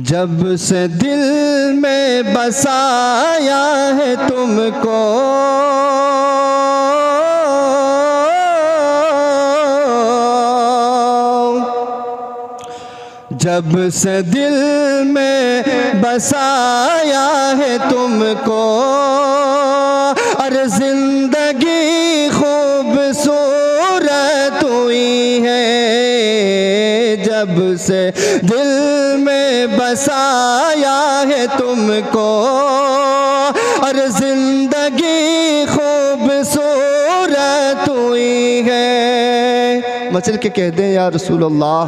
जब से दिल में बसाया है तुमको, जब से दिल में बसाया है तुमको, अरे जिंदगी खूबसूरत हुई है। जब से दिल में बसाया है तुमको, अरे जिंदगी खूबसूरत हुई है। मचल के कह दें या रसूल अल्लाह।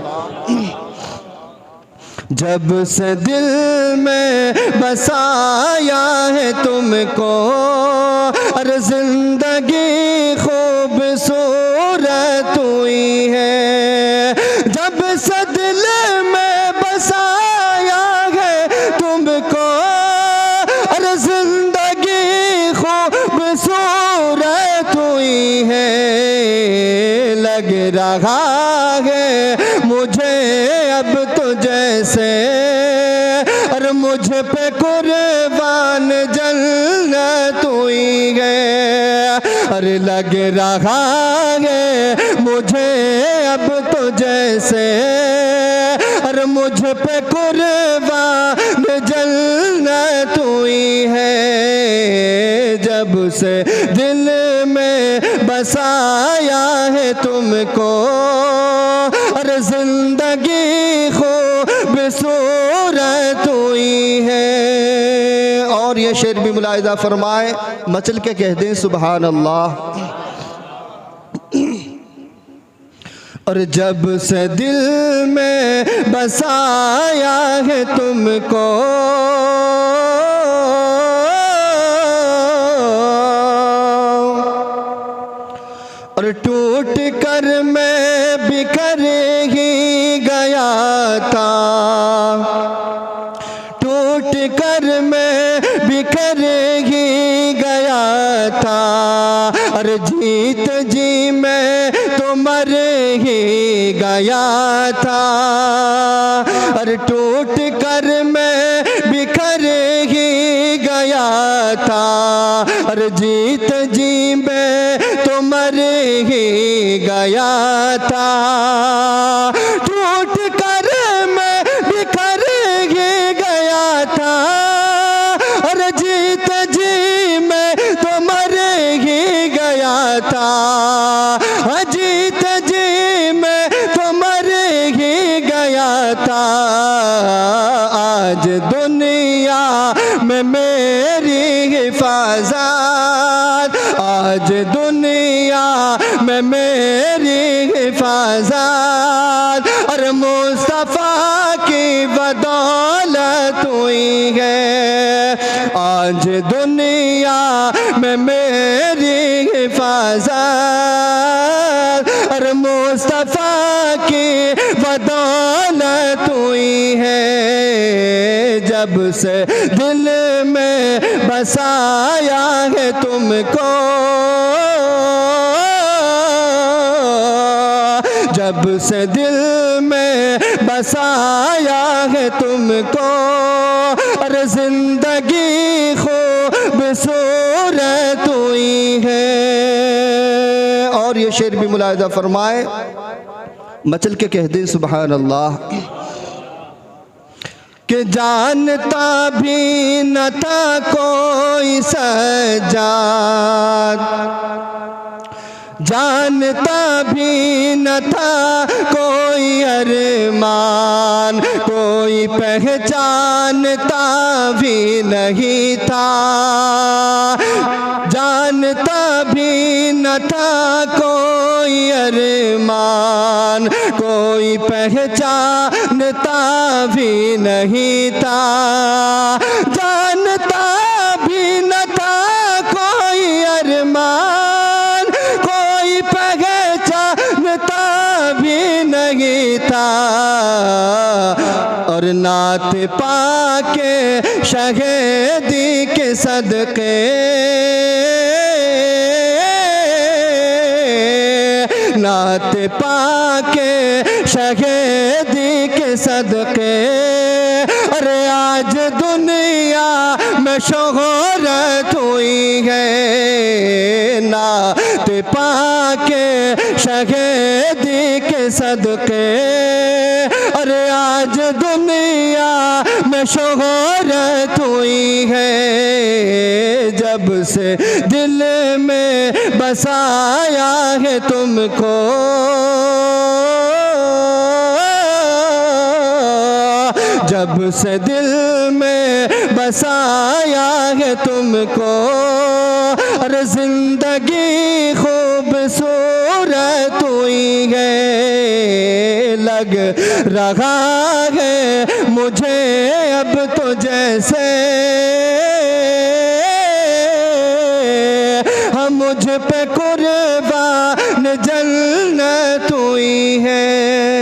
जब से दिल में बसाया है तुमको, अरे जिंदगी खूबसूरत हुई है। जब से दिल में बसाया है तुमको, अरे जिंदगी खूबसूरत हुई है। लग रहा है मुझे अब तो जैसे, और मुझ पे कुर्बान जन्नत हुई है। अरे लग रहा है मुझे अब तो जैसे, और मुझ पे कुर्बान जन्नत हुई है। जब से दिल में बसाया है तुमको, अरे जिंदगी खूबसूरत हुई है। और ये शेर भी मुलाहिज़ा फरमाए, मचल के कह दें सुभान अल्लाह। और जब से दिल में बसाया है तुमको, और टूट कर मैं बिखर ही गया था, टूट कर मैं बिखर ही गया था। और जीत जी मैं तो मर ही गया था। और टूट कर मैं बिखर ही गया था। और जीत जी मैं तो मर ही गया था। टूट कर मैं बिखर ही गया था। और जीत जी मैं तो मर ही गया था। जीत जी मैं तो मर ही गया था। आज दुनिया में मेरी हिफाजत, आज दुनिया में मेरी हिफाजत, और मुस्तफ़ा की बदौलत हुई है। आज दुनिया में मेरी हिफाजत, और मुस्तफ़ा की बदौलत हुई है। जब से दिल में बसाया है तुमको, जब से दिल में बसाया है तुमको, और जिंदगी खूबसूरत हुई है। और ये शेर भी मुलाहिज़ा फरमाए, मचल के कह दें सुभान अल्लाह। कि जानता भी न था कोई सज्जाद, जानता भी न था कोई अरमान, कोई पहचानता भी नहीं था। जानता भी न था कोई अरमान, कोई पहचानता भी नहीं था। जानता भी न था कोई अरमान, कोई पहचानता भी नहीं था। और नात पाके शहीदी के सदके, नात पाके शहीदी के सदके, अरे आज दुनिया में शोहरत हुई है, नात पाके शहीदी के सदके। अरे आज दुनिया में शोहरत हुई है, जब से दिल में बसाया है तुमको, जब से दिल में बसाया है तुमको। अरे जिंदगी खूबसूरत हुई है, लग रहा है मुझे अब तो जैसे हम मुझ पे कुर्बान जन्नत हुई है।